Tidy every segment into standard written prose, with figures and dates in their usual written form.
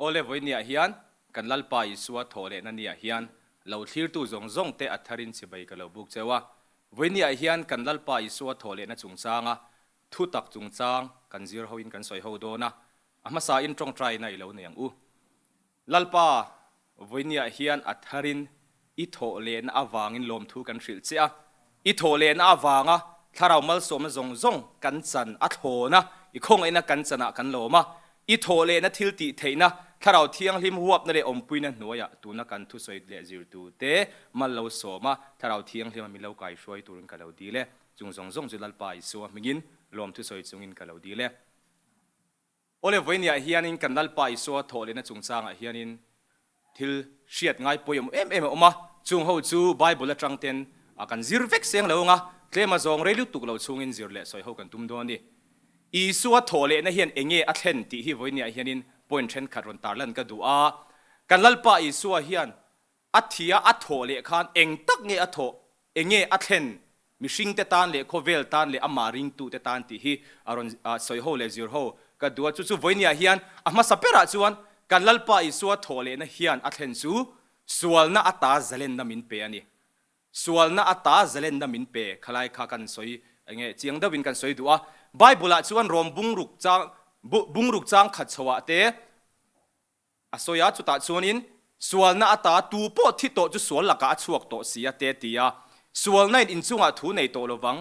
ole voinia hian kan lalpa isua thole na nia hian lo thlir tu zong zong te atharin sibai ka lo buk chewa voinia hian kan lalpa isua thole na chungchanga thu tak chungchang kan zir hoin kan soi ho do na ama sa in tong try na ilo nang u lalpa voinia hian atharin I thole na awangin lom thu kan hril chia I thole na awanga tharau mal som zong zong kan chan a thona I khong ina kan chana kan loma I thole na thil ti theina tharau thiang hlim huap na le ompuina hnuaya tuna kan thu soi le zir tu te mal lo soma tharau thiang hlim mi lo kai hroi turun ka lo di le chung zong zong chu lalpa isua mingin lom thu soi chungin ka lo di le ole voinia hianin kan lalpa isua thole na chungchanga hianin thil hriat ngai poyom em oma chung ho chu bible atang ten akan zir vek seng lo nga tlema zong reilu tuk lo chungin zir le soi ho kan tum do ni isua thole na hian enge a thlen ti hi voinia hianin point then kharon tarlan ka du a kan lalpa isua hian athia a thole khan eng tak nge a tho enge a thlen mishing te tan le khovel tan le amaring tu te tan ti hi aron soi ho le zir ho ka du chu voinia hian ama sapera chuan kan lalpa isua thole na hian a thlen chu sual na ata zalen na min pe ani sual na ata zalen na min pe khalai kha kan soi enge chiang da win kan soi du a bible a chuan rom bungruk chang khat chawa te asoya chu ta chuanin sual na ata tu po thi to chu sual laka chuak to sia te tia sual na in chunga thu nei to lowang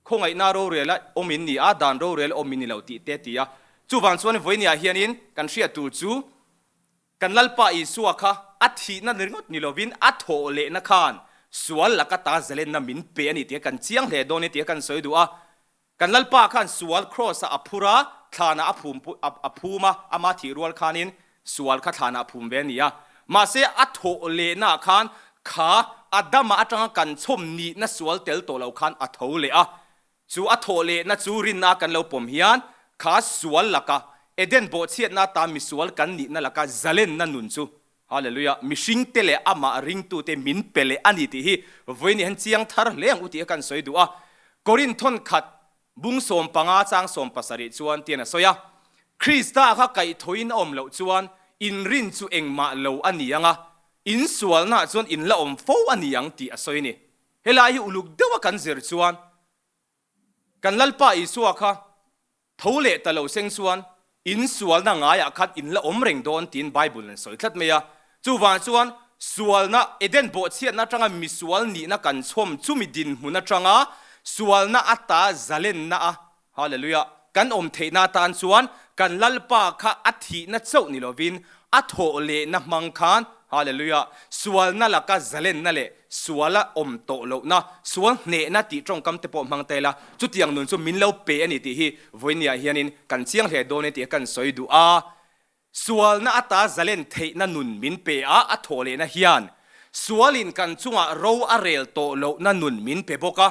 khongai na ro rela omin ni a dan ro rel omin ni lo ti te tia chu wang chuan voinia hianin kan hria tu chu kan lalpa isua kha athi na nirngot ni lovin atho le na khan sual laka ta zalen na min pe ani te kan chiang hle do ni te kan soi du a kan lalpa khan sual cross a phura thana aphuma ama thi rual khanin sual kha thana phum be nia ma se atho le na khan kha adama atanga kan chom ni na sual tel to lo khan atho le a chu atho le na chu rin na kan lo pom hian kha sual laka eden bo chiat na ta mi sual kan ni na laka zalen na nun chu hallelujah mishing tele ama ring tu te min pele ani ti hi voini han chiang thar leng uti kan soi du a korin thon khat bung som panga chang som pasari chuan tiana soya krista kha kai thoin om lo chuan in rin chu engma lo anianga in sual na chuan in la om fo aniang ti asoi ni helai hi uluk dewa kan zer chuan kan lalpa isua kha thole ta lo seng chuan in sual na ngaya khat in la om reng don tin bible an soi thlat meya chu wa chuan sual na eden bo chiat na tanga mi sual ni na kan chom chu mi din huna tanga sual na ata zalen na a hallelujah kan om theina tan chuan kan lalpa kha athi na chau ni lovin atho le na mang khan hallelujah sual na laka zalen na le suala om to lo na sual ne na ti trong kam te po mang te la chu tiang nun chu min lo pe ani ti hi voinia hianin kan chiang he do ne ti kan soi du a sual na ata zalen thei na nun min pe a atho le na hian sualin kan chunga ro a rel to lo na nun min pe boka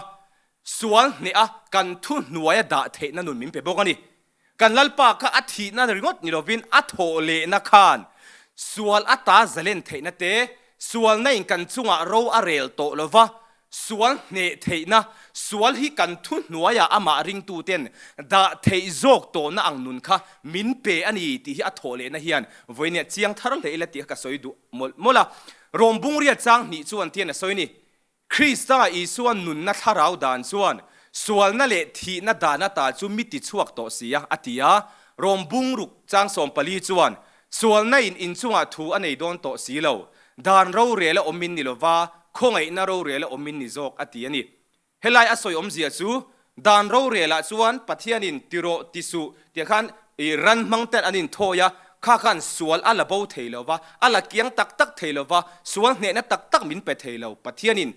sual ne a kan thu nuaya da thei na nun min pe bokani kan lalpa kha athi na ringot ni lovin atho le na khan sual ata zalen theina te sual na in kan chunga ro a rel to lova sual ne theina sual hi kan thu nuaya ama ring tu ten da thei zok to na ang nun kha min pe ani ti hi athole na hian voinia chiang thar le la ti ka soi du mola rombung ria chang ni chuan tian soi ni krista isuan nun na tharau dan chuan sual na le thi na dana ta chu mi ti chuak to sia atia rombung ruk chang som pali chuan sual na in chunga thu anei don to silo dan ro rela omin ni lova khongai na ro rela omin ni zok ati ani helai asoi omzia chu dan ro rela chuan pathianin tiro tisu ti khan I ran mangten anin thoya kha khan sual ala bo theilova ala kiang tak tak theilova sual ne na tak tak min pe theilo pathianin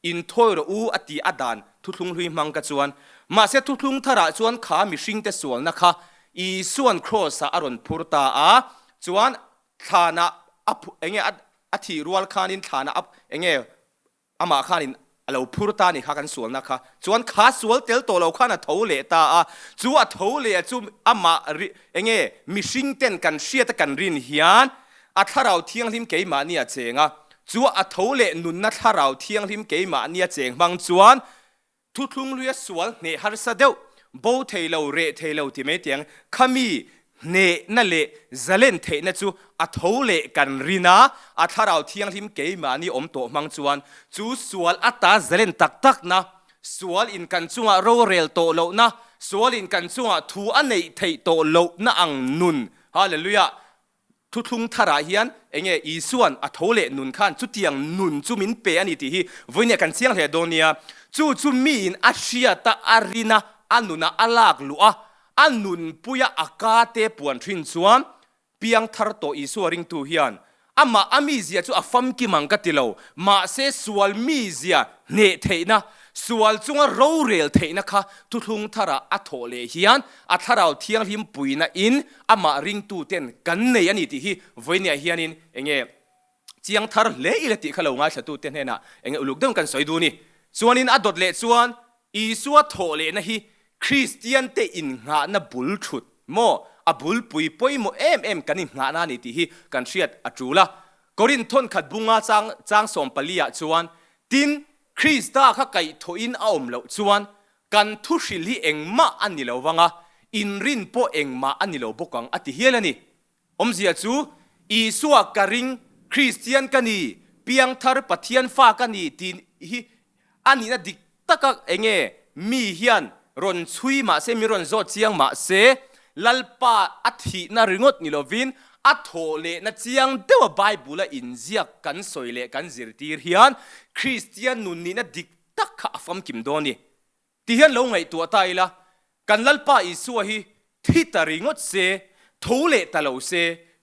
in thoiro u ati adan thuthlung hui mangka chuan ma se thuthlung thara chuan kha mi hring te sual na kha I suan cross a aron phurta a chuan thana enge athi rual khanin thana enge ama khanin alo phurta ni kha kan sual na kha chuan kha sual tel to lo khana thole ta a chu a thole chu ama enge mishing ten kan hriat kan rin hian a tharau thiang hlim keima nia chenga chu a thole nun na tharau thiang hlim keima nia cheng mang chuan thuthlung luya sual ne har sa deuh bo theilo re theilo ti me tiang khami เนนั่นเละจะเล่นเทนะจูอัทโหเลกันรีนาอัทเราเที่ยงทิมเกยมานี่อมโตมังจวนจูสวลอัตตาจะเล่นตักนะสวลอินกันจงโรเรลโตโลนะสวลอินกันจงทูอันในเทโตโลนะอังนุนฮาเลลูยาทุงทาราเฮียนเองอีส่วนอัทโหเลนุนขันจุดเตียงนุนจูมินเปอันนี้ที่วันนี้กันเสียงเฮโดเนียจูมีอินอาเชียตาอารีนาอันนุนะอัลากลัวอันนุนปุยอากาเตปวนทรินสวมเปียงทารโตอีส่วนริงตูเฮียนอามาอามิเซียจูอาฟัมกิมังกัติโลมาเซสวลมิเซียเนเทนะสวลจงโรเรลเทนะคะทุงทาราอัทโหเลเฮียนอัทเราเทียงหิมปุยนะอินอามาริงตูเต็นกันเนยันนี่ที่วันนี้เฮียนินเองเจียงทาร์เลอิเลติขลงง่ายสตูเต็นเฮนะเองอุลุกเดิมกันสวยดูนี่ส่วนนินอดดเลส่วนอีสัวโถเลนะฮีคริสเตียนเตอินงานะบุลชุดโมอบุลปุยปุยโมเอ็มกันอินงานานี่ที่กันเชียดอจูละกอรินทนขัดบุงอาจางสมปลียส่วนตินคริสตาข้าไก่ทอินอาอมเหลาส่วนกันทุชิลีเองมาอันนี้เหลาวังอ่ะอินรินโปเองมาอันนี้เหลาบกังอติเฮลนี่เสียจูอีสัวกริงคริสเตียนกันนี่เปียงทาร์ปะเทียนฟ้ากันนี่ตินอันนี้นะดิกตะกักเองมีเฮียนรอนชุยมาเซมีรอนโจเจียงมาเซลัลปาอัฐินาริงดนิโลวินอัทโหเลนะเจียงเดวไบเบิลอินเซียกันสวยเลกันจิรตีเฮียนคริสเตียนนุนนี่นะดิกตักข้าฟัมกิมโดนี่ที่เฮียนลงไงตัวตายละกันลัลปาอิสัวฮีที่ตาริงดเซโถเลตะเลวเซ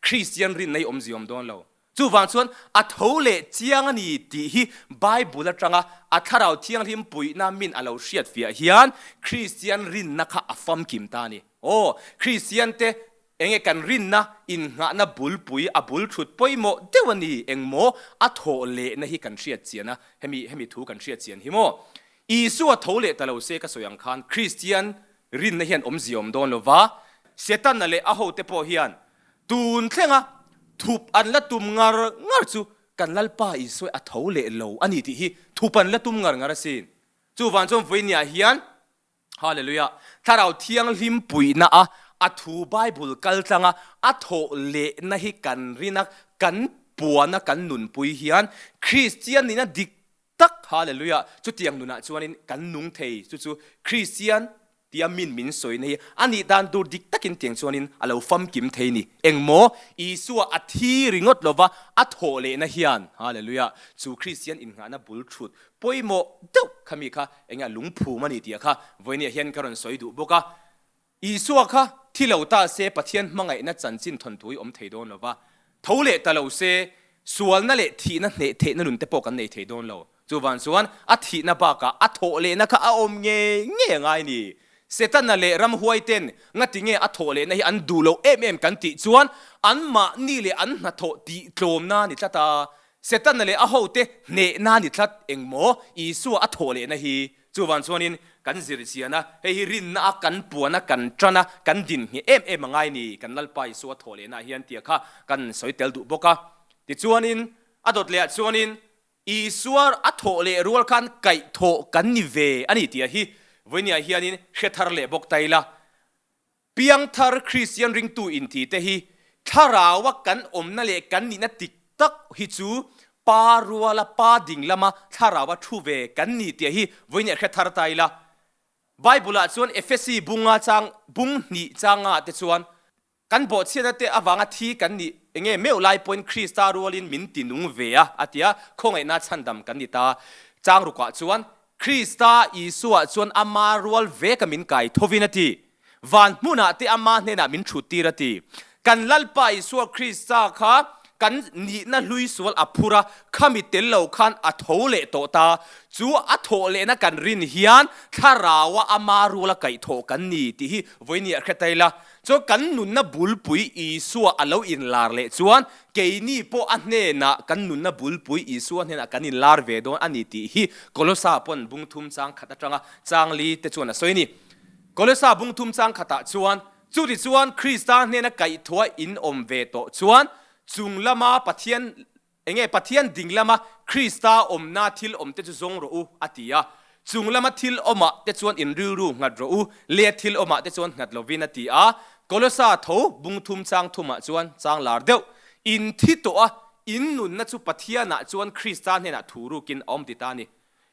คริสเตียนรินในอมซิอมโดนเลวจู่วันส่วนอัทโหเลเจียงนี่ที่ฮีไบเบิลจังอ่ะอัทเราเทียงทิมปุยนามินอาเลวเชียดเฟียเฮียนคริสเตียนรินนักข้าฟัมกิมตานี่โอ้คริสเตียนเตเองกันรินนะอินงานะบุลปุยบุลชุดปุยโมเดวันนี้เองโมอัทโหเลนะฮิกันเชียดเจียนะเฮมีทูกันเชียดเจียนฮิโมอีสัวโถเลตะเลวเซก็สยังคันคริสเตียนรินนะเฮียนอมซิอมโดนโลวะเซตันนั่นเลยอาโหเตโปเฮียนตูนเทงะทุบอันละตุมงารจูกันลัลปาอีสัวอัทโหเลโลอันนี้ที่ทุบอันละตุมงารสินจู่วันจงวิญญาเฮียนฮาเลลูยาถ้าเราเที่ยงลิมปุยนะอัทูไบเบิลกัลจังอัทโหเลนะฮิกันรินักกันปัวนะกันนุนปุยเฮียนคริสเตียนนี่นะดิกตักฮาเลลูยาจุดเตียงนุนะชวนนี้กันนุงเทยจู่คริสเตียนที่มินสวยนี่อันนี้ดันดูดิกตักกินเตียงชวนนี้อาเราฟัมกิมเทยนี่เองโมอีสัวอัทีริงดลวะอัทโหเลนะเฮียนฮาเลลูยาจู่คริสเตียนอินงานะบุลชุดปอยโมเด้อขมิค่ะเองลุงผูมันนี่เดียค่ะวันนี้เฮียนกันสวยดูบุกะอีสัวค่ะที่เราตาเสปะเทียนมังไงนัดจันจินทนตุยเทโดนแล้วว่าเท่าเละแต่เราเสส่วนนั่นเละที่นั่นเนเทนั่นนุนเตปกันเนเทโดนเราจู่วันส่วนอัฐินับกะอัทโหเลนักอาอมเงี้ยไงนี่เสตันนั่นเละรำหวยเต็นงัดที่เงี้ยอัทโหเลนัยอันดูเรากันติส่วนอันมานี่เลยอันนัทโหติโลมนานี่ตาเสตันนั่นเลยอาโหเตเนนานิทัดเองโมอีสัวอัทโหเลนะฮีจู่วันส่วนนี้กันจิริเสียนะเฮรินนะกันปัวนะกันจันนะกันดินเอ็มไงนี่กันนัลไปสัวโถเลนะเฮียนเตียค่ะกันสวยเตลดูบกะติจวนนินอดดเลจวนนินอีสัวอัทโถเลรัวกันไก่โถกันนิเวอันนี้เตียฮีวันนี้เฮียนินเชทาร์เลบกไตละเปียงทาร์คริสเตียนริงตูอินทีเตฮีถ้าเราว่ากันนั่นเลกันนี่นะติกตักฮิจูปารัวละปาดิ่งละมาถ้าเราว่าทูเวกันนี่เตียฮีวันนี้เชทาร์ไตละไบเบิลส่วนเอเฟซีบุงอาจังบุงนี่จังอาเตส่วนกันบทเสียนั่นเตอวังอาทีกันนี่เงี้ยไม่เอาไล่ปนคริสตารัวลินมินตินุงเวียอาทิยาคงไอ้น่าชันดำกันนี่ตาจังรุกว่าส่วนคริสตาอีสัวส่วนอามารัวเวกมินไก่ทวินาทีวันมุนาเตอามาเนี่ยนะมินชุดตีระทีกันลัลไปสัวคริสตาค่ะกันนี่นั่นลุยสวลอภูระข้ามิเตลเลวขันอัทโหเลโตตาจูอัทโหเลนะกันรินเฮียนถ้าเราว่าอามารูละไก่โถกันนี่ที่วันนี้แค่ไตละจูกันนุนนะบุลปุยอีสัวอัลลอินลาร์เลจวนเกนี่พออันเนนะกันนุนนะบุลปุยอีสัวเนี่ยนะกันอินลาร์เวดอนอันนี้ที่โกลสาปนบุงทุมจังขัดจังจังลีเตจวนนะสวยนี่โกลสาบุงทุมจังขัดจวนจูดิจวนคริสตานเนี่ยนะไก่โถอินอมเวโตจวนจุงละมาปะเทียนปะเทียนดิ่งละมาคริสตานาทิลเตจุงรูอาติยาจุงละมาทิลมาเตจวนอินรูงัดรูเลียทิลมาเตจวนงัดโลวินาติอา กลสาโถบุงทุมจางทุมะจวนจางลาร์เดียวอินทิโตะอินนุนนัจุปะเทียนะจวนคริสตานเฮนะทูรุกินอมติตานี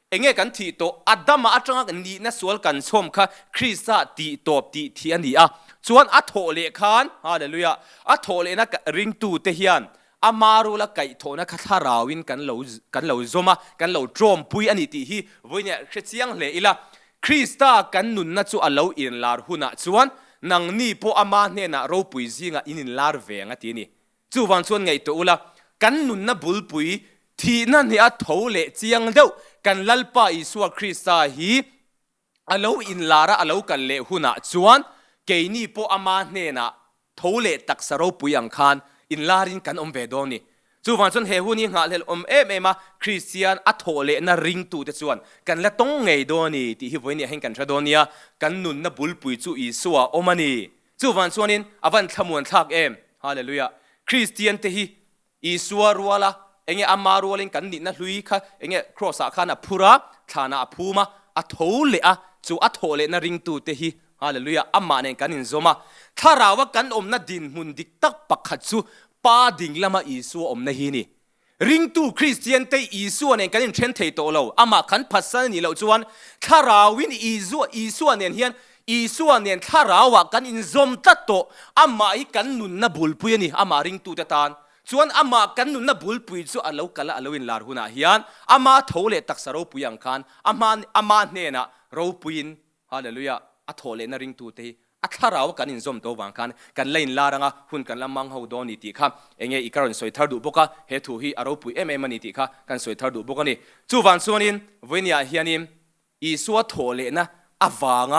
เองกันที่โตอัดดามาอัจฉริยะนี้นะสวลกันชมค่ะคริสต์ตีโตบตีเทียนนี่ส่วนอัฐโหเลขานฮาเลลูยาอัฐโหเลนะริงตูเทียนอามารุละไก่โถนะคาทาราวินกันเหลาซมากันเหลาโจมปุยอันนี้ที่ฮีวันนี้คริสเตียนเลยละคริสต์กันนุนนะจู่อัลลาอินลาร์หุนะส่วนนังนี่พออามาเนี่ยนะเราปุยซิงอินลาร์เวงที่นี่จู่วันส่วนไงตัวละกันนุนนะบุลปุยที่นั่นเนี่ยอัฐโหเลเจียงเดียวกันลัลปาอิสวาคริสต์ฮีอัลลาอินลาระอัลลากันเลหุนะส่วนเกนี่พออามาเนี่ยนะโถเลตักสเราปุยังคานอินลารินกันเวดอนี่จู่วันส่วนเฮหุนี่หาเลเอมาคริสเตียนอัฐโหเลนะริงตูเตส่วนกันละต้องไงดอนี่ที่ฮิวันนี้เห็นกันชะดอนี่กันนุนนะบุลปุยจู่อิสวาอมานี่จู่วันส่วนนี้อวันทำมวนทักฮาเลลูยาคริสเตียนเตฮิอิสวารัวละเองอามารัวลินกันนี่นะลุยค่ะเองครอสอาคานะพุระฐานะพูมาอัฐโหเลจู่อัฐโหเลนะริงตูเตฮิฮาเลลูยาอามาเนี่ยกันอินโซมาถ้าเราว่ากันนะดินมุนดิกตักปักขัดจู่ป้าดิ่งละมาอิสวานะฮีนี่ริงตูคริสเตียนเตอิสวาเนี่ยกันอินเทรนเทโตเราอามาขันภาษานี่เราจวนถ้าเราวินอิสวาเนี่ยเฮียนอิสวาเนี่ยถ้าเราว่ากันอินซอมตัดโตอามาอีกันนุนนะบุลปุยนี่อามาริงตูเตตานส่วนอามากันนุนนะบุลปุยจู่อัลลาห์กะละอัลลาห์วินลาร์หุนะเฮียนอามาโถเลตักสเราปุยังคานอามาเนี่ยนะเราปุยินฮาเลลูยาอัฐโหเลนะริงตูเตอัฐาราวกันอินซอมโตวังกันกันเล่นลารังหุ่นกันละมังเฮาดอนิติครับเองอีกการสวยทาดูบุกะเฮตุฮีอารปุยมันนิติค่ะกันสวยทาดูบุกะนี่จู่วันส่วนนี้เวียนยาเฮียนิมอีสัวโถเลนะอวาง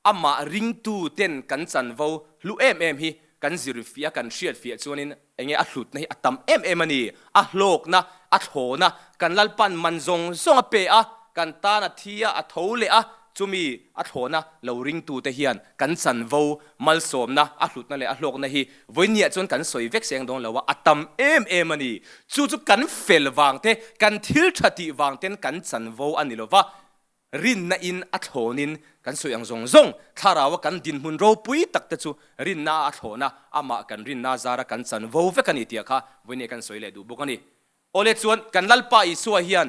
อามาริงตูเต้นกันจันวลูฮีกันซิริฟิอากันเชียดฟิอาส่วนนี้เองอัลลุดนี่อัตมมันนี่อัลโลกนะอัฐโหนะกันลัลปันมันซงเปกันตานาทีอัฐโหเลจุมีอัฐโหนะเราริงตูเทียนกันสันวมัลสมนะอัลลุดนั่นเลยอัลโลกนะฮีวันนี้จนกันสวยเวกเสียงดงแล้วว่าอัตมมันนี่จู่กันเฟลวางเตกันทิลชัติวางเตนกันสันวอันนี้แล้วว่ารินนะอินอัฐโหนินกันสวยอย่างซงถ้าเราว่ากันดินมุนเราปุยตักแต่จู่รินนาอัฐโหนะอามากันรินนาซาระกันสันวเวกันนี่เตียค่ะวันนี้กันสวยเลยดูบุกันนี่โอเลจวนกันลัลปาอิสวาเฮียน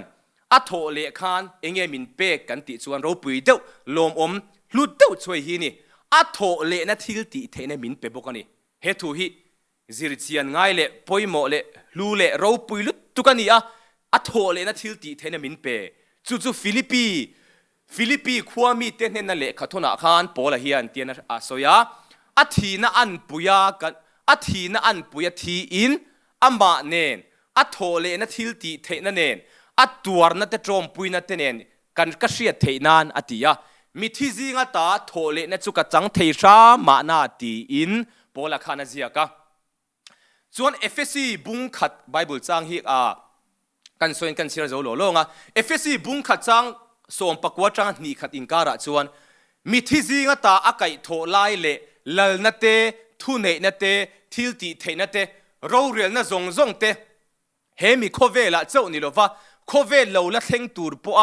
อัฐโหเลขานเองมินเปกกันติจวนเราปุยเดียวลมลุดเดียวช่วยฮีนี่อัฐโหเลนะทิลติเทนมินเปบุกันนี่เฮตุฮีซิริเซียนง่ายเลยปอยโมเลลูเลเราปุยลุดตุกันนี่อัฐโหเลนะทิลติเทนมินเปจู่ฟิลิปปีขวามีเต้นนั่นแหละขัดทนาคานโปละเฮียนเตียนโซยาอัฐีนะอันปุยกันอัฐีนะอันปุยทีอินอามาเนนอัฐโหเลนะทิลติเทนเนนอัตตัวนั่นแต่โจมปุยนั่นเตนกันกษเชียเทนานอติยามิทิซิงตาโถเลนั่นจุกจังเทชามานาตีอินโปละคานาเซียกะส่วนเอฟเอซีบุงขัดไบเบิลจังฮิกันส่วนกันเชียร์โจโลโลงเอฟเอซีบุงขัดจังส่งปกวจังนี่ขัดอินการะส่วนมิทิซิงตาอากาศโถไลเลลลนัตเตทุเนนัตเตทิลติเทนัตเตเราเรียนนะซงเตเฮมิโคเวละเจ้านี่โลว่าโคเวลเราละเทงตูร์ปัว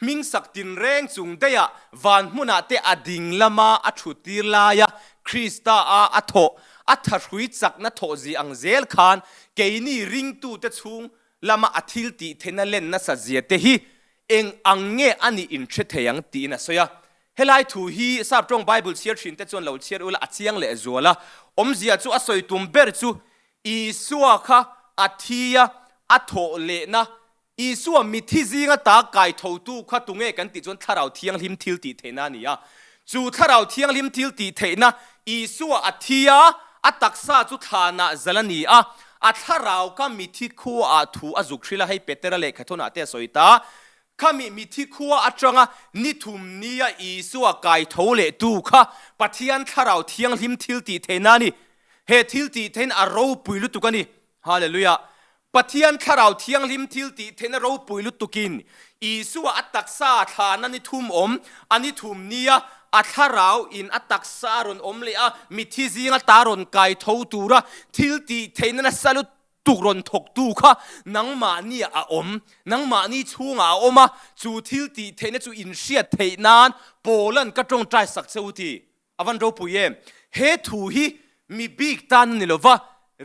มิงสักตินแรงจุงเดียวันมุนาเตอดิ่งละมาอัชุติลายะคริสตาอัฐโหอัฐรุยจักนัทโหจีอังเซลคานเกนี่ริงตูเตชุงละมาอัทิลติเทนเลนนัสเจียเตฮีเองอังเงอันนี้อินเทรเทียงตีนะสยาเฮลัยทูฮีทราบตรงไบเบิลเชียร์ชินเตจวนเราเชียร์อุลอัจยังเลจัวละเจียจูอสอยตุมเบรจูอีสัวค่ะอัทียอัฐโหเลนะอีส่วนมิที่จริงตาไก่ทตู้ข้าตุงเอกันติจนถ้าเราเที่ยงลิมทิลติเทนานี่จู่ถ้าเราเที่ยงลิมทิลติเทนะอีส่วนอัฐิยาอัตักษาจุฐานะเจลนีอัฐาเราก็มิที่คู่ถูอจุกชิลาให้เปเตระเล็กขทุนาเตสอยตาข้ามิที่คู่อัจงนิทุมนี้อีส่วนไก่ทเลตู้ข้าปะเทียนถ้าเราเที่ยงลิมทิลติเทนานี่เฮทิลติเทนอารมณ์ปุยลุตุกันนี่ฮาเลลูยาปะเทียนข้าเราเที่ยงลิมทิลติเทนเราปุยลุตุกินอีสัวอัตตักษาฐานันนิทุมอันนิทุมนี้อัฐเราอินอัตตักษารอนเลยมิทิซิงตารอนไกทอตูระทิลติเทนนัสลุตุรอนทกตูค่ะนังมานี่นังมานี่ช่วงจูทิลติเทนจูอินเชียเทนานโปลันก็จงใจสักเซอุตีอวันเราปุย เฮทูฮีมีบีกตันนี่ลว่า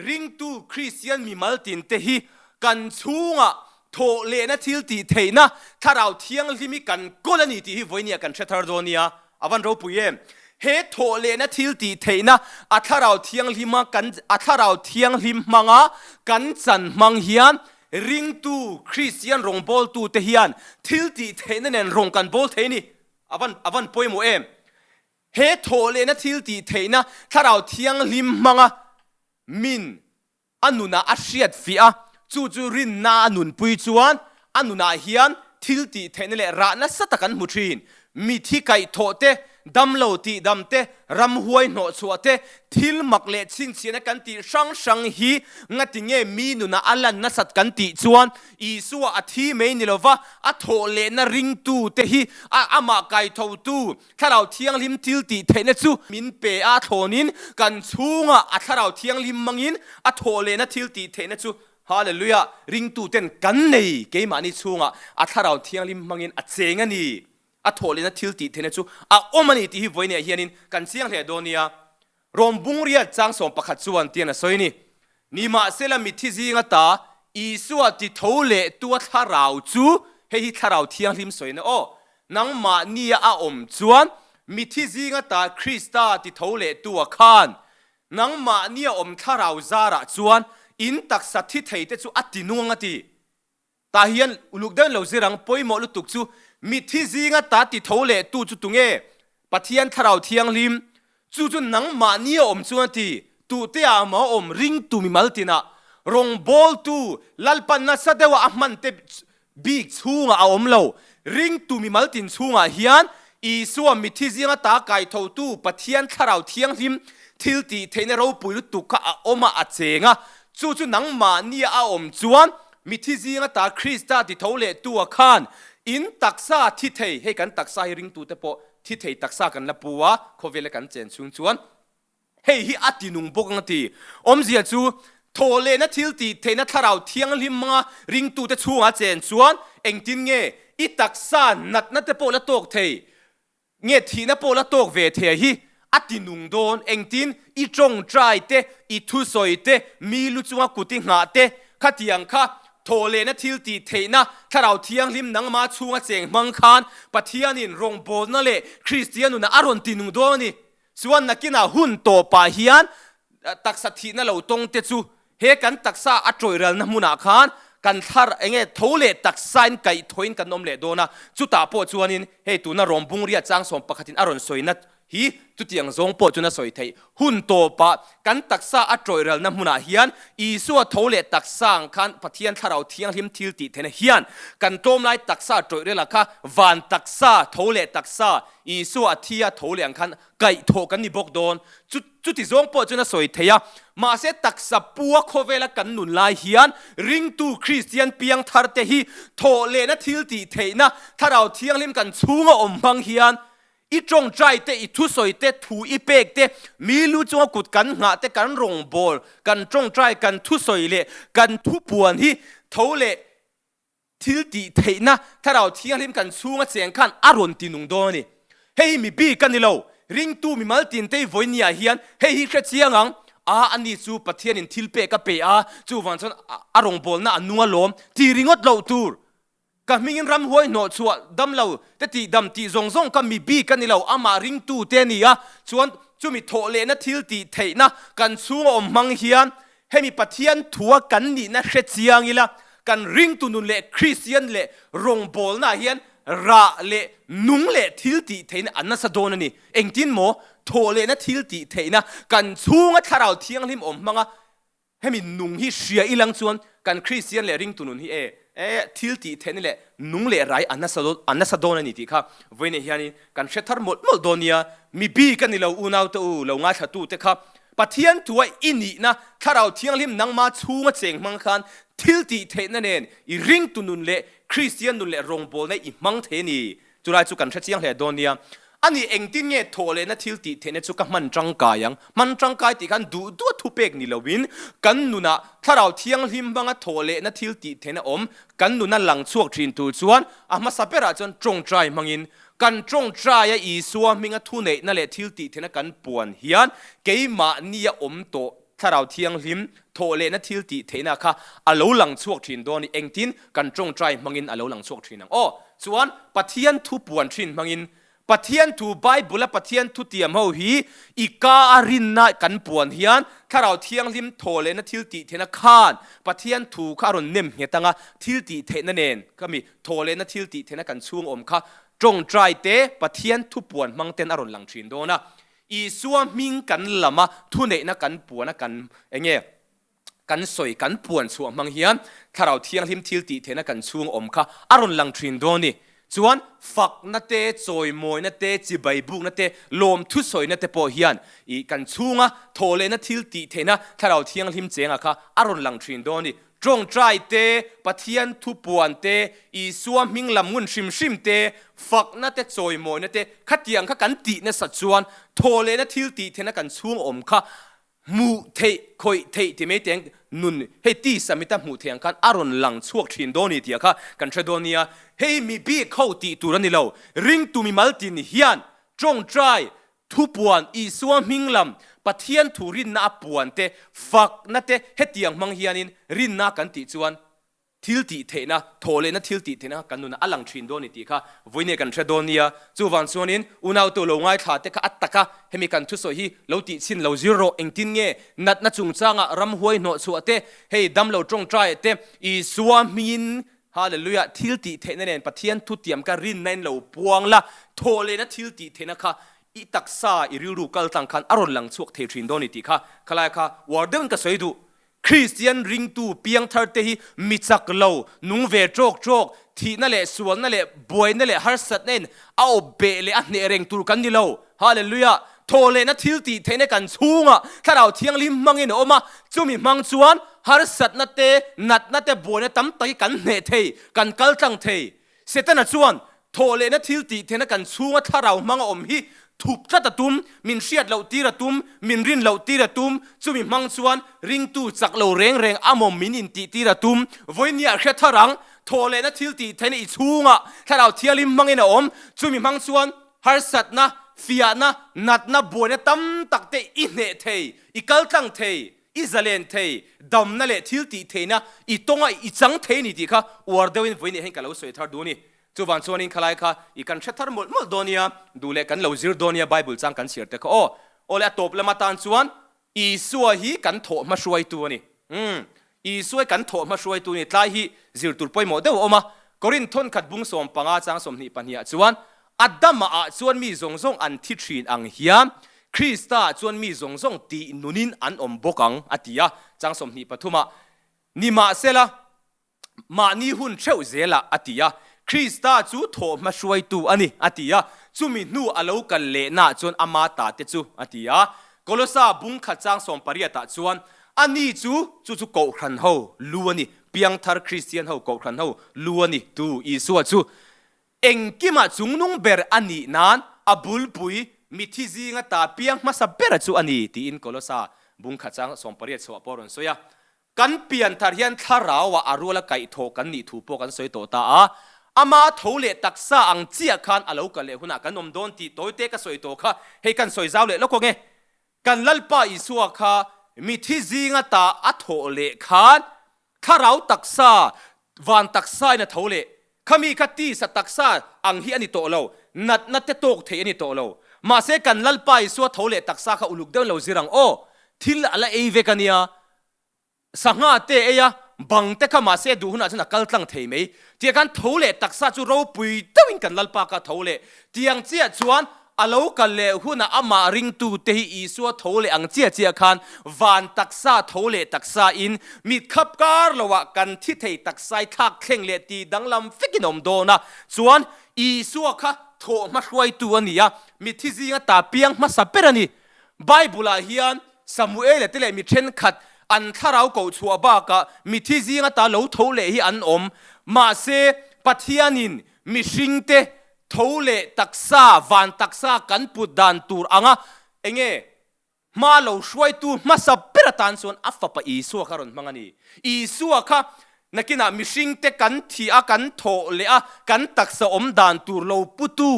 ริงตูคริสเตียนมีมัลตินเตฮีกันชูงะโถเลนะทิลตีเทนะถ้าเราเที่ยงที่มีกันก็ละนี่ที่ฮิวันนี้กันเชตาร์โดเนียอวันเราปุยเอ็มเฮโถเลนะทิลตีเทนะถ้าเราเที่ยงที่มากันถ้าเราเที่ยงที่มังะกันจันมังเฮียนริงตูคริสเตียนรงบอลตูเทียนทิลตีเทนั่นเองรงกันบอลเทนี่อวันปุยโมเอ็มเฮโถเลนะทิลตีเทนะถ้าเราเที่ยงที่มังะมินอันนุนาอาเซียดฟิอาจู่รินนานุนปุยจวนอันนุนาเฮียนทิลตีเทนเลรานะสตกันมุทรินมีที่ไก่โถเตดำโลตีดำเตรำหวยโนชัวเตทิลมักเลชิงเสียนกันตีช่างฮีงัดติเงมีนุนาอัลลันนะสัตกันตีจวนอีสัวอธิเมนิลวะอัโถเลนะริงตูเตฮีอามาไก่โถตูถ้าเราเที่ยงลิมทิลตีเทนจูมินเปอาโถนินกันชูงะถ้าเราเที่ยงลิมมังอินอัโถเลนะทิลตีเทนจูฮาเลลูยาริงตูเต็นกันนี่เกมานี่ชูงะถ้าเราเที่ยงลิมมังอินเจงนี่โถเลนะทิลตีเทนจูอมันนี่ที่ฮิวเนี่ยเฮียนินกันเสียงเหโดเนียรวมบุงเรียจังสมประคัตส่วนเตียนสอยนี่มาเซลมิทิซิงตาอีสัวติโถเลตัวถ้าเราจูเฮียถ้าเราเที่ยงลิมสอยนะโอ้นังมานี่จวนมิทิซิงตาคริสตาติโถเลตัวขานนังมานี่ถ้าเราซาระจวนอินตักสัตที่ไทยเตจูอัตินวงตีตาเฮียนลูกเดินเหล่าเสรังป่วยหมดลุตุกจูมิที่ซิงตาติโถเลตูจุตุงเอปะเทียนทาราวเทียงลิมจู่นังมานีจวนตีตูเตียมาริงตูมิมัลตินะรงบอลตูลัลปันนัสเดวะมันเตบิกชูงาเหลาริงตูมิมัลตินชูงาเฮียนอีส่วนมิที่ซิงตาไก่โถตูปะเทียนทาราวเทียงลิมทิลตีเทนเราปุยลุตุกะมาเจงะจู่นังมานีจวนมิที่ซิงตาคริสตาติโถเลตัวขานอินตักซาที่เทให้กันตักซาริงตูเตปที่เทตักซากันละปัวเขาเวลกันเจนชวนชวนเฮ้ยอัตินุงบกันตีเสียจูโทเลนะทิลตีเทนะถ้าเราเที่ยงลิมมาริงตูเตชัวเจนชวนเอ็งตินเงอิตักซานัดนัดเตปละตกเทเงทีนะปละตกเวเทฮีอัตินุงโดนเอ็งตินอีจงใจเตอีทุสอยเตมีลุจงกุติงาเตขัดยังค่ะโทเลนะทิลตีเทนะถ้าเราเที่ยงลิมนังมาชูงเจงมังคานปะเทียนินรงโบนั่นแหละคริสเตียนุนะอารอนตินุงโดนี่ส่วนนักกินาหุ่นโตปาเฮียนตักสัตทีนั่นเราตรงเตจูเฮกันตักซาอัจอยเรลนะมุนาคานกันทาร์เองโทเลตักไซน์ไก่ทอยน์กันนมเลโดนะจุตาโปจวนินเฮตุนะรอมบุงเรียจังสมปะขัตินอารอนสวยนัดฮีตุเตียงซงโปจุนะสอยไทยหุ่นโตปะกันตักซาอัจอยเรลนะมุนาเฮียนอีสัวโทเลตักซางคันปะเทียนถ้าเราเที่ยงลิมทิลติเทนเฮียนกันโตมไลตักซาจอยเรลค่ะวันตักซาโทเลตักซาอีสัวเทียโทเลงคันไก่โทกันนี่บกโดนจุติซงโปจุนะสอยไทยมาเสตักซาปัวโคเวลกันนุนลายเฮียนริงตูคริสเตียนเปียงทาร์เตฮีโทเลนะทิลติเทนะถ้าเราเที่ยงลิมกันชูงบังเฮียนอีจงใจเตอีทุสอยเตถูอีเปกเตมีลูจงกุดกันหาเตกันรงบอลกันจงใจกันทุสอยเลกันทุปวนที่เท่าเลทิลติเทนะถ้าเราเที่ยงลิมกันชูงเสียงขันอารอนตินุงโดนี่เฮ้ยมีบีกันนี่เราริงตูมีมัลตินเตวอยเนียเฮียนเฮ้ยแค่เสียงอันนี้จูปะเทียนินทิลเปกกับเปจูวันชนอารมบอลน่ะนัวลมทีริงอดเราตูร์ก็มีเงินรำหวยโนชัวดำเราแต่ตีดำตีซงก็มีบีกันนี่เราอามาริงตูเตนี่ชวนจูมีโถเลนะทิลตีเทนะกันชูมังเฮียนให้มีปะเทียนทัวกันนี่นะเสียงนี่ละกันริงตูนุนเละคริสเตียนเละรงบอลน่ะเฮียนระเละนุงเละทิลตีเทนะอันนั้นสะโดนนี่เอ็งจินโมโถเลนะทิลตีเทนะกันชูงถ้าเราเที่ยงลิมมังให้มีนุงที่เสียอีหลังชวนกันคริสเตียนเละริงตูนุนที่ทิลตีเทนี่แหละนุ่งเละไรอันนั้นสะโดนนี่ที่ครับเวเนียนี่กันเชตาร์หมดโดเนียมีบีกันนี่เราอุณาวตัวเราง่ายชัดตู้เตครับปะเทียนตัวอินี่นะถ้าเราเที่ยงลิมนังมาชูงเจงมังคันทิลตีเทนั่นเองอีริงตุนุนเละคริสเตียนนุนเละรงบอลในอีมังเทนี่จุฬาจุกันเชียงเละโดเนียอันนี้เองที่เนี่ยโทเลนะทิลติเทเนจุกมันจังกายังมันจังกายที่กันดูตัวทุเปกนี่ละวินกันนุนะถ้าเราเที่ยงลิมบังโทเลนะทิลติเทนะกันนุนะหลังช่วงจีนตูจวนมาสับเปราจนจงใจมังอิน กันจงใจอีสัวมิงทุเนนั่นแหละทิลติเทนะกันปวนเฮียนเกยมานี่อมโตถ้าเราเที่ยงลิมโทเลนะทิลติเทนะค่ะอโลหลังชวกทินโดนี่เองทินกันจงใจมังอินอโลหลังชวกทินังส่วนปะเทียนทุปวนทินมังอินปะเทียนทูไบเบิลปะเทียนทุเตียมเฮาฮีอีกาอารินนะกันปวนเฮียนถ้าเราเที่ยงลิมโทเลนะทิลติเทนะคานปะเทียนทูคารอนเนมเฮตังะทิลติเทนะเนนก็มีโทเลนะทิลติเทนะกันช่วงอมค่ะจงใจเตปะเทียนทุปวนมังเตนอรอนหลังชินโดนะอีสัวมิงกันละมาทุเนนะกันปวนนะกันเงี้ยกันสวยกันปวนสัวมังเฮียนถ้าเราเที่ยงลิมทิลติเทนะกันช่วงอมค่ะอรอนหลังชินโดนี่ส่วนฝักนั่นเตจอยมวยนั่นเตจีใบบุกนั่นเตลมทุสอยนั่นเตปอเฮียนอีกันช่วงโทเลนะทิลติเทนะถ้าเราเที่ยงลิมเจงอะค่ะอรอนหลังชินโดนี่จงใจเตปะเทียนทุปวนเตอีสัวมิงลำงุนชิมเตฝักนั่นเตจอยมวยนั่นเตขัดยังขักันติเนี่ยสัดส่วนโทเลนะทิลติเทนะกันช่วงอมค่ะมูเทคอยเทที่ไม่เตียงนุนเฮตีสมิตามูเทียงกันอารอนหลังชวกชินโดนี่เถียค่ะกันเชโดเนียเฮมีบีเข้าตีตุรันนี่เราริงตูมีมัลตินเฮียนจงใจทุปวนอีสัวมิงลำปะเทียนทูรินนาปวนเตฝักนั่นเตเฮตียงมังเฮียนินรินนากันติจวนทิลติเทนะโทเลนะทิลติเทนะกันนุนอลังชินโดนี่ตีค่ะวันนี้กันเชโดเนียจูวันส่วนนี้อุณาตัวลงง่ายขาดแต่ก็อัตตะค่ะเฮมีกันทุสอยเราติชินเราซีโร่เองตินเงนัดนัดจุงจางะรำหวยโนสัวเตเฮดำเราจงใจเตอีสัวมินฮาเลลูยาทิลติเทนะเนนปะเทียนทุเตียมกันรินในเราปวงละโทเลนะทิลติเทนะค่ะอีตักซาอีริรูกัลตังคันอารอนหลังชวกเทชินโดนี่ตีค่ะขลายค่ะวอร์เดนก็สวยดูคริสเตียนริงตูเปียงทาร์เตฮีมิจักเลวนุ่งเวโจกที่นั่นแหละส่วนนั่นแหละบวยนั่นแหละฮาร์สัตเนนเอาเบลอันเนเรงตูกันนี่เลวฮาเลลูยาโทเลนะทิลตีเทนกันชูงะถ้าเราเที่ยงลิมมังอินออกมาจุมีมังชวนฮาร์สัตนัดเตนัดนัดเตบวยนั่นตั้มตะกันเนเทกันกัลตังเทเสร็จนั่นชวนโทเลนะทิลตีเทนกันชูงะถ้าเรามังอมฮีทุบจัดตุ้มมินเชียดเหล่าตีระตุ้มมินรินเหล่าตีระตุ้มจุมีมังส่วนริงตูจักเหล่าเร่งอามอมมินินตีระตุ้มวันนี้แค่ทารังโทเลนะทิลตีเทนอีชูงะถ้าเราเที่ยวลิมมังเงินอมจุมีมังส่วนฮาร์สัตนะฟิอานะนัดนะบัวเนี่ยตั้มตักเตอินเนเทอีกัลตังเทอิซาเลนเทดำนั่นแหละทิลตีเทนะอีตงอีจังเทนี่ดีค่ะวอร์เดวินวันนี้เห็นกันเราสวยทาร์ดูนี่จูวันส่วนนี้ขลายค่ะอีกันเช็ดทาร์มดโดนียดูเลกันเราซิร์โดนียไบเบิลจังกันเสียแต่ก็โอเลตบละมาตานส่วนอีสัวฮีกันโถมาช่วยตัวนี่อีสัวกันโถมาช่วยตัวนี่ตายฮีซิร์ตุลปอยโมเดลออกมากรินทนขัดบุ้งสมปังอาจังสมนิปัญญาส่วนอัดดัมมาส่วนมีทรงอันที่ชีนอังเฮียคริสต์ส่วนมีทรงตีนุนินอันอมบกังอติยาจังสมนิปทุมานิมาเซละมานิหุนเชวเซละอติยาคริสต์จูโถมาช่วยตัวอันนี้อติยาจูมีนูอโลกันเลน่าจนอามาตาเตจูอติยาโกลซาบุ้งขัดจังสมปริยตาส่วนอันนี้จูโกขันเฮาล้วนนี่เปียงทาร์คริสเตียนเฮาโกขันเฮาล้วนนี่ตูอีสัวจูเอ็งกิมาจุงนุ่งเบรอันนี้นานอบุลปุยมิทิซิงตาเปียงมาสับเบรจูอันนี้ที่อินโกลซาบุ้งขัดจังสมปริยตสวปอรอนโซยากันเปลี่ยนทาร์ยันทาราวะอารัวละไก่โถกันนี่ถูปกันสวยโตตาอามาโถเลตักซาอังเจียคันอาลูกันเลหุนักกันนมโดนตีโตเตก็สวยโตค่ะให้กันสวยเจ้าเลแล้วก็ไงกันลัลปาอิสัวค่ะมิทิซิงตาอัโถเลคันถ้าเราตักซาวันตักซาเนี่ยโถเลขมีคตีสตักซาอังฮีอันนี้โตเรานัดเตโตกเทอันนี้โตเรามาเสกันลัลปาอิสัวโถเลตักซาค่ะอุลุกเดินเราจิรังโอทิลอะไรเอเวกันเนี่ยสังหาเตเอยบังเตขมาเสดูหุ่นอาจจะนักกัลตังเทไหมเที่ยกันโถเลตักซาจูเราปุยตวินกันลัลปากาโถเลเที่ยงเจียจวนอาลูกันเลหุ่นอามาริงตูเตฮีอีสัวโถเลอังเจียคันวันตักซาโถเลตักซาอินมีขับการละวะกันที่เทตักไซทักเข่งเลตีดังลำฟิกินอมโดนะจวนอีสัวค่ะโถมาช่วยตัวนี้มีที่จริงตาเปียงมาสับเปรนี่ไบเบิลเฮียนซามูเอลเตเลมีเช่นขัดอันถ้าเราเก่าชัวบ้ากะมีที่จริงตาเหลาโถเลฮีอันอมมาเซปัทยานินมีชิงเตโถเลตักซาวันตักซากันปุดดันตูร์อ่ะเองมาเหลาช่วยตัวมาสับเปรตันส่วนอัฟปะอีสัวคารอนมังนี่อีสัวค่ะนักกินมิชิงเตกันที่อากันโถเลอะกันตักซาอมดันตูร์เหลาปุตู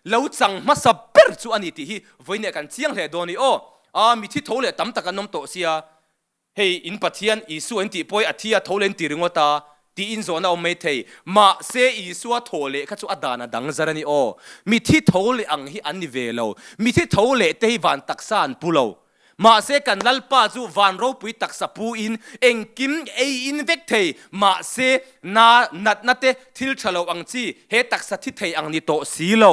lo chang ma sa per chu ani ti hi voine kan chiang hle doni o mi thi thole tam tak anom to sia hei in pathian isu anti poi athia tholen ti ringota ti in zona o mai thei ma se isu a thole kha chu adana dang zarani mi thi thole ang hi an ni velo mi thi thole te hi van taksan pulo ma se kan lalpa chu van ro pui taksa pu in engkim in vek thei ma se na nat nate thil thalo ang chi he taksa thi thei ang ni to si lo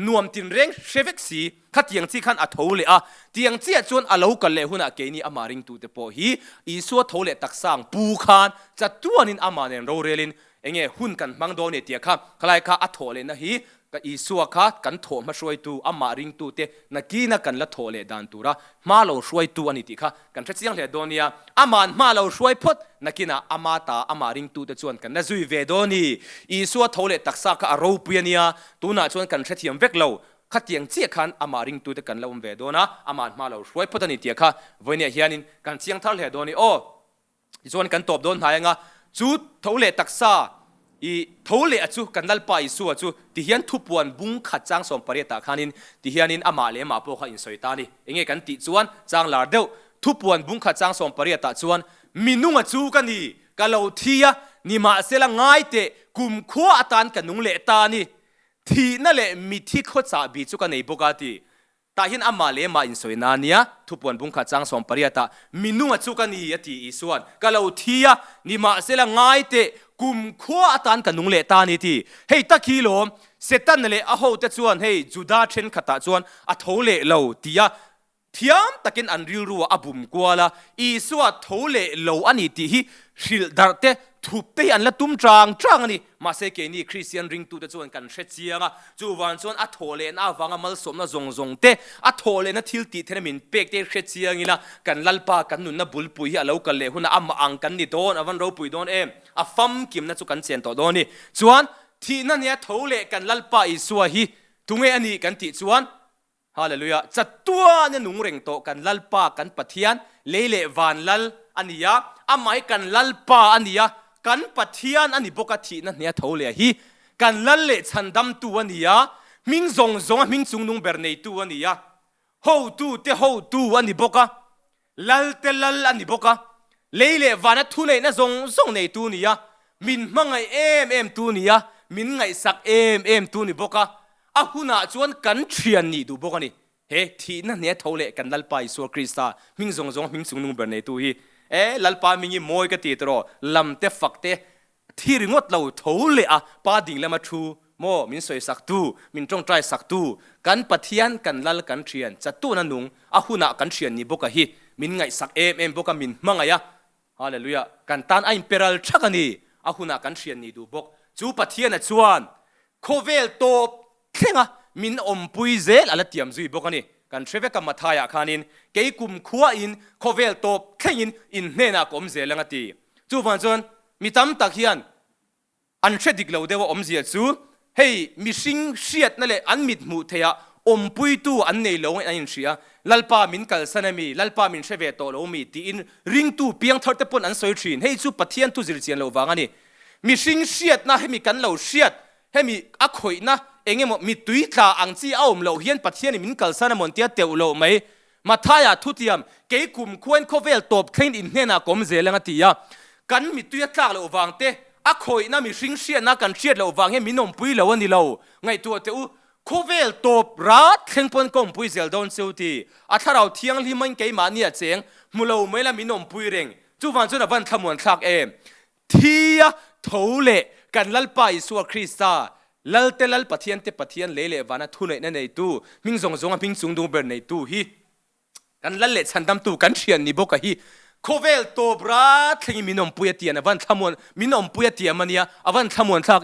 nuam tin reng shevek si khatiang chi khan a thole a tiang chi chuan alo kal le huna ke ni amaring tu te po hi isu thole taksang pu khan cha tuanin amanen ro relin enge hun kan mang do ne tia kha khlai kha a thole na hi ka isu kha kan tho ma shoi tu amaring tu te nakina kan la thole dan tura ma lo shoi tu ani ti kha kan chiang le donia aman ma lo shoi phot nakina amata amaring tu te chuan kan na zui ve doni isu thole taksa ka ro puania tuna chuan kan thiam vek lo khatiang chi khan amaring tu te kan lom ve dona aman ma lo shoi phot ani ti kha voine hianin kan chiang thal le doni chuan kan top don hainga chu thole taksa i thole achu kanal pa isu achu ti hian thupuan bung kha chang som pariata khanin ti hianin ama le ma po kha in soitani enge kan ti chuan chang lar deuh thupuan bung kha chang som pariata chuan minunga chu kani kalo thia ni ma sela ngai te kum kho atan kanung le ta ni thi na le mi thi kho cha bi chu ka nei bokati ta hin ama le ma in soinania thupuan bung kha chang som pariata minunga chu kani ati isuan kalo thia ni ma sela ngai te kum kho atan kanung le ta ni ti hei takilo setan le a ho te chuan hei juda then khata chuan a thole lo tia thiam takin an ril ruwa abum kwala isua thole lo ani ti hi hril darte thupe an la tum trang ani ma se ke ni christian ring tu te chuan kan hre chianga chu wan chuan a thole na awanga mal som na zong te a thole na thil ti themin pek te hre chiangina kan lalpa kan nun na bulpui hi alo kal le huna amma ang kan ni don awan ro pui don a fam kim na chu kan chen to doni chuan thi na nia thole kan lalpa isua hi tunge ani kan ti chuan hallelujah chatua ne nung reng to kan lalpa kan pathian leile van lal ania amai kan lalpa ania kan pathian ani boka thi na nia thole hi kan lal le chandam tu ania ming zong ming chung nung bernei tu ania ho tu ani boka lal te lal ani boka leile vana thule na zong nei tu nia min mangai em tu nia min ngai sak em tu ni boka ahuna chuan kan thian ni du bokani he thi na ne thole kan lalpa isu krista ming zong ming chung nung bernei tu hi lalpa mingi moi ka ti tro lamte fakte thiringot lo thole a pa ding lama thu mo min soi sak tu min tong trai sak tu kan pathian kan lal kan thian chatu na nung ahuna kan thian ni boka hi min ngai sak em boka min mangaya hallelujah kan tan a imperial thakani ahuna kan thian ni du bok chu pathian a chuan khovel top khenga min ompui zel ala tiam zui bokani kan treve ka mathaya khanin keikum khuwa in khovel top khengin in hena kom zelanga ti chu van chon mi tam tak hian an thredik lo dewa omzia chu hei mi sing hriat na le an mit mu theya ompui tu an nei lo an in hria lalpa min kal sanami lalpa min theve to lo mi ti in ring tu piang tharte pon an soi thin hei chu pathian tu zir chian lo wangani mi sing hriat na hemi kan lo hriat hemi a khoi na engemo mi tui tla angchi aum lo hian pathian min kal sana mon tia teu lo mai mathaya thutiam ke kum khuen khovel top klein in hena kom zelanga tia kan mi tui tla lo wangte a khoi na mi ring hriat na kan hriat lo wang he minom pui lo ani lo ngai tu te u khovel top rat thlengpon kom pui zel don seuti a tharau thiang li man ke ma nia cheng mulo mela minom pui reng chu wan chuna van thamon thak thia thole kan lalpa isu krista lalte lal pathian te pathian lele wana thule na nei tu ming zong ping chung du ber nei tu hi kan lalle chandam tu kan thian ni boka hi khovel to bra thingi minom puya tian avan thamon minom puya tia mania avan thamon thak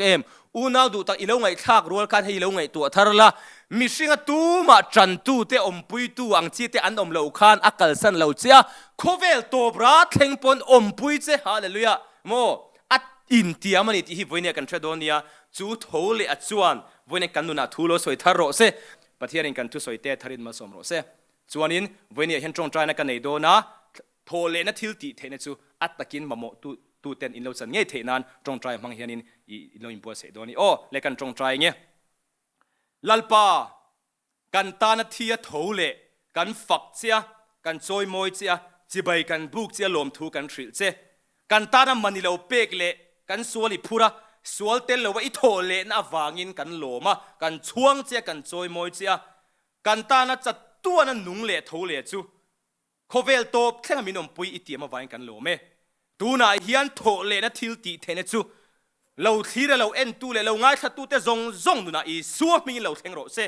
unau du tak ilo ngai thak rol kan hei lo ngai tu tharla mi singa tu ma tran tu te ompui tu angchi te an om lo khan akal san lo chia khovel to bra thlengpon ompui che hallelujah mo at in tia mani ti hi voine kan tradonia chu thole a chuan voine kan nuna thulo soi tharo se pathian kan tu soi te tharin ma som ro se chuanin voine hen tong trai na kan nei do na thole na thil ti theina chu atakin mamo tu ten in lo chan nge theinan tong trai mang hianin i lo impo se doni le kan tong trai nge lalpa kan ta na thia thole kan fak chia kan choi moi chia chibai kan buk chia lom thu kan thril che kan ta na manilo pek le kan suali phura sual tel lo i thole na wangin kan loma kan chuang chia kan choi moi chia kan ta na chat tua na nung le thole chu khovel top thlenga minom pui itiama wain kan lome tuna hian thole na thil ti thene chu lo thira lo en tu le lo ngai thatu te zong na i suwa mi lo thleng ro se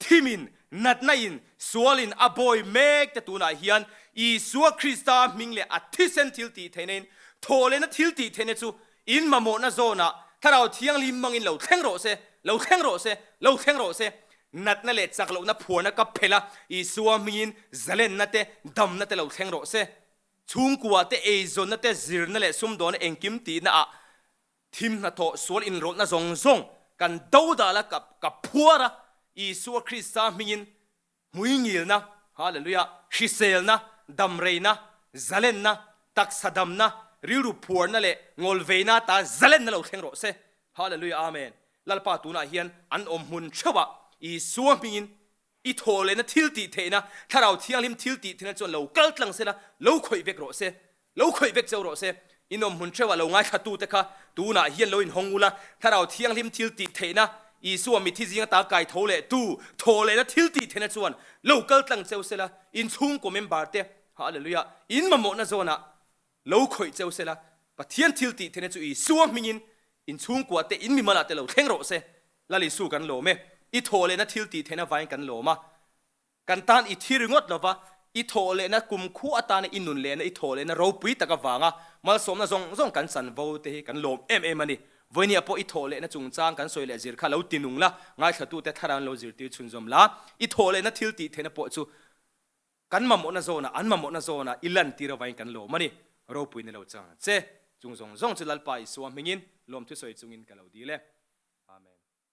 thimin nat na in sualin aboy mek te tuna hian i suwa krista ming le athisen thil ti thenen thole na thil ti thene chu in mamo na zona tharau thiang lim mangin lo thleng ro se nat na le chak lo na phuana ka phela i suwa mingin zalen na te dam na te lo thleng ro se chung kuwa te e zon na te zir na le sum don engkim ti na a thim na tho sual in ro na zong kan dauda la ka phuara i suwa krista mingin muingil na hallelujah shisel na damrei na zalen na tak sadam na riru phur na le ngolveina ta zalen na lo thleng ro se hallelujah amen lalpa tuna hian an om hun chawa i suwa mingin i thole na thil ti theina tharau thiang lim thil ti thena chon lo kal tlang se la lo khoi vek cheu ro se inom hun chawa lo ngai khatu te kha tuna hian lo in hongula tharau thiang lim thil ti theina i suwa mi thi jinga ta kai thole na thil ti thena chuan lo kal tlang cheu se la in chung ko member te hallelujah in mamo na zona lo khoi cheu se la pathian thil ti thena chu i suwa mingin in chung ko te in mi mala te lo thleng ro se lali su kan lo me i thole na thil ti thena vain kan lo ma kan tan i thiringot lova i thole na kum khu atana inun le na i thole na ro pui taka wanga mal som na zong kan san vo te kan lom ani voini apo i thole na chungchang kan soile zir kha lo tinung la ngai thatu te tharan lo zir ti chunjom la i thole na thil ti thena po chu kan mamo na zona an mamo na zona ilan ti ra vain kan lo mani ro pui na lo chang che chungzong chu lalpa i suam mingin lom thu soi chungin ka lo di le